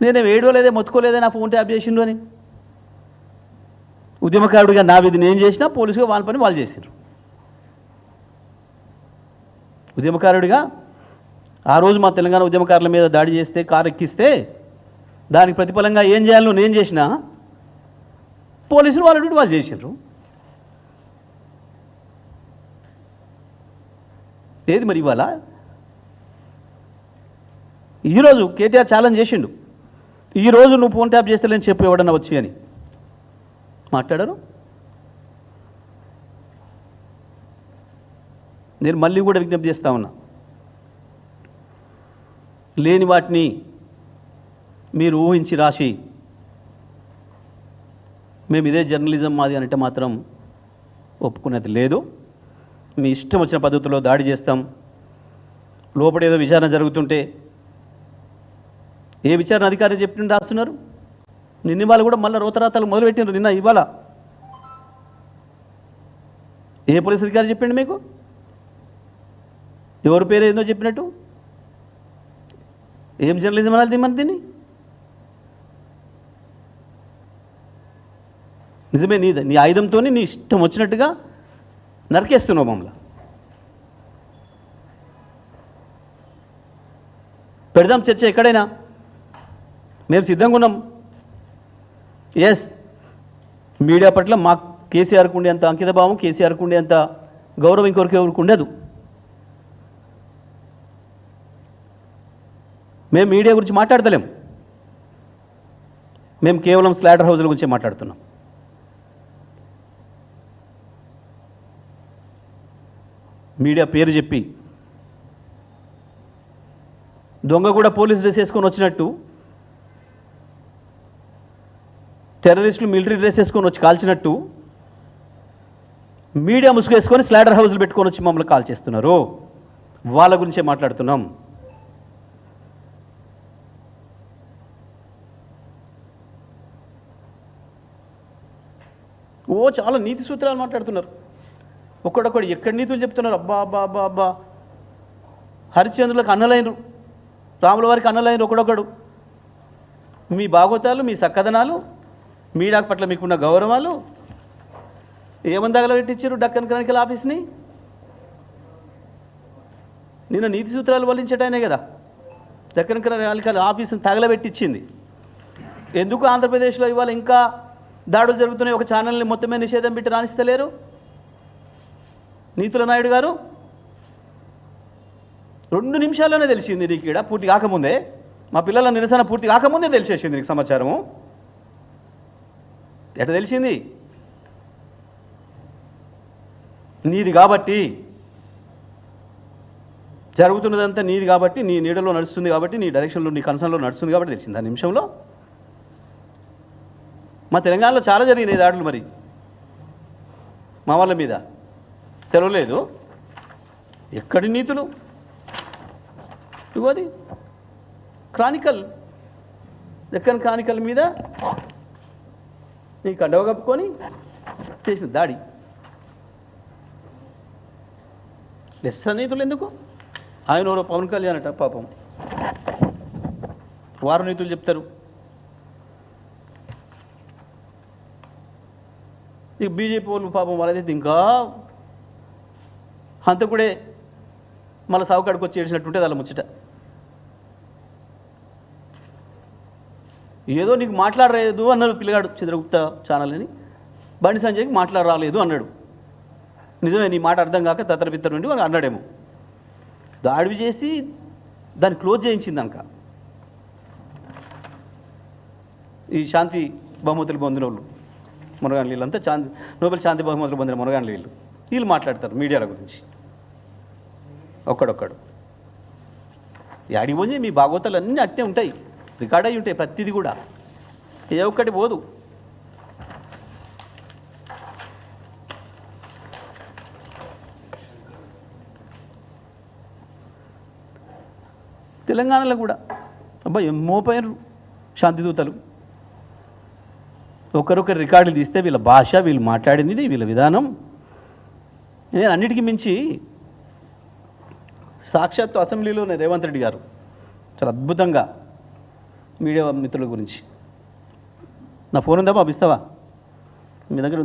నేనే ఏడవలేదే మొత్తుకోలేదే నా phone tap చేసిండు అని. ఉద్యమకారుడిగా నా విధి నేను చేసినా, పోలీసుగా వాళ్ళ పని వాళ్ళు చేసారు. ఉద్యమకారుడిగా ఆ రోజు మా తెలంగాణ ఉద్యమకారుల మీద దాడి చేస్తే, కారు ఎక్కిస్తే దానికి ప్రతిఫలంగా ఏం చేయాలో నేను చేసినా, పోలీసులు వాళ్ళ డ్యూటీ వాళ్ళు చేసారు. ఏది మరి ఇవాళ? ఈరోజు కేటీఆర్ ఛాలెంజ్ చేసిండు, ఈరోజు నువ్వు ఫోన్ ట్యాప్ చేస్తలేని చెప్పు ఎవడన్నా వచ్చి అని మాట్లాడారు. నేను మళ్ళీ కూడా విజ్ఞప్తి చేస్తా ఉన్నా, లేని వాటిని మీరు ఊహించి రాసి మేము ఇదే జర్నలిజం మాది అంటే మాత్రం ఒప్పుకునేది లేదు. మీ ఇష్టం వచ్చిన పద్ధతిలో దాడి చేస్తాం. లోపడేదో విచారణ జరుగుతుంటే ఏ విచారణ అధికారి చెప్పిన రాస్తున్నారు. నిన్న ఇవాళ కూడా మళ్ళీ రోతరాతలు మొదలుపెట్టినారు. నిన్న ఇవాళ ఏ పోలీస్ అధికారి చెప్పిండు మీకు? ఎవరి పేరు ఏందో చెప్పినట్టు? ఏం జర్నలిజం అనాలి దీన్ని? నిజమే, నీ ఆయుధంతో నీ ఇష్టం వచ్చినట్టుగా నరికేస్తున్నావు మమ్మల్ని. పెడదాం చర్చ ఎక్కడైనా, మేము సిద్ధంగా ఉన్నాం. ఎస్, మీడియా పట్ల మా కేసీఆర్కు ఉండే అంత అంకిత భావం, కేసీఆర్కు ఉండే అంత గౌరవం ఇంకొకరికి ఉండదు. మేము మీడియా గురించి మాట్లాడతలేం, మేము కేవలం స్లాటర్ హౌస్ల గురించి మాట్లాడుతున్నాం. మీడియా పేరు చెప్పి దొంగ కూడా పోలీస్ డ్రెస్ వేసుకొని వచ్చినట్టు, టెర్రరిస్టులు మిలిటరీ డ్రెస్ వేసుకొని వచ్చి కాల్చినట్టు మీడియా ముసుగు వేసుకొని స్లాటర్ హౌస్లు పెట్టుకొని వచ్చి మమ్మల్ని కాల్ చేస్తున్నారు. వాళ్ళ గురించే మాట్లాడుతున్నాం. చాలా నీతి సూత్రాలు మాట్లాడుతున్నారు. ఒక్కడొక్కడు ఎక్కడి నీతులు చెప్తున్నారు. అబ్బా అబ్బా అబ్బా అబ్బా, హరిశ్చంద్రులకు అన్నలైనరు, రాముల వారికి అన్నలైనరు ఒకడొక్కడు. మీ భాగవతాలు, మీ సక్కదనాలు, మీడియా పట్ల మీకున్న గౌరవాలు ఏమని తగలబెట్టించారు డక్కన్ క్రానికల్ ఆఫీస్ని? నిన్న నీతి సూత్రాలు వల్లించటానే కదా డక్కన్ క్రానికల్ ఆఫీస్ని తగలబెట్టించింది. ఎందుకు ఆంధ్రప్రదేశ్లో ఇవాళ ఇంకా దాడులు జరుగుతున్నాయి? ఒక ఛానల్ని మొత్తమే నిషేధం పెట్టి రాణిస్తలేరు నీతుల నాయుడు గారు. 2 నిమిషాల్లోనే తెలిసింది నీకు, ఇక్కడ పూర్తి కాకముందే, మా పిల్లల నిరసన పూర్తి కాకముందే తెలిసేసింది నీకు సమాచారము. ఎట్లా తెలిసింది? నీది కాబట్టి, జరుగుతున్నదంతా నీది కాబట్టి, నీ నీడలో నడుస్తుంది కాబట్టి, నీ డైరెక్షన్లో, నీ కన్సర్న్లో నడుస్తుంది కాబట్టి తెలిసింది ఆ నిమిషంలో. మా తెలంగాణలో చాలా జరిగినాయి దాడులు, మరి మా వాళ్ళ మీద తెలవలేదు. ఎక్కడి నీతులు? ఇగోది క్రానికల్, దక్కన్ క్రానికల్ మీద నీ కండవ కప్పుకొని చేసిన దాడి. లెస్స నీతులు ఎందుకు? ఆయన ఎవరో పవన్ కళ్యాణ్ అట, పాపం వారు నీతులు చెప్తారు. ఇక బీజేపీ వాళ్ళు పాపం వాళ్ళైతే ఇంకా హంతకుడే మళ్ళీ సావుకాడికి వచ్చి ఏడ్చినట్టుంటే వాళ్ళ ముచ్చట. ఏదో నీకు మాట్లాడలేదు అన్నాడు పిల్లగాడు చంద్రగుప్త ఛానల్ అని, బండి సంజయ్కి మాట్లాడరాలేదు అన్నాడు. నిజమే, నీ మాట అర్థం కాక తత్తరపిత్తర నుండి వాళ్ళు అన్నాడేమో. దాడి చేసి దాన్ని క్లోజ్ చేయించింది అనక. ఈ శాంతి బహుమతులు పొందిన వాళ్ళు మునగాని వీళ్ళంతా నోబెల్ శాంతి బహుమతులు పొందిన మునగాని వీళ్ళు మాట్లాడతారు మీడియాల గురించి. ఒక్కడొక్కడు యాడికి పోయి మీ భాగవతాలు అన్నీ అట్టే ఉంటాయి, రికార్డ్ అయి ఉంటాయి ప్రతిదీ కూడా, ఏ ఒక్కటి పోదు. తెలంగాణలో కూడా అబ్బా మోపోయారు శాంతిదూతలు. ఒకరొకరు రికార్డులు తీస్తే వీళ్ళ భాష, వీళ్ళు మాట్లాడింది, వీళ్ళ విధానం. నేను అన్నిటికీ మించి సాక్షాత్తు అసెంబ్లీలోనే రేవంత్ రెడ్డి గారు చాలా అద్భుతంగా మీడియా మిత్రుల గురించి. నా ఫోన్ ఉందా, పంపిస్తావా? మీ దగ్గర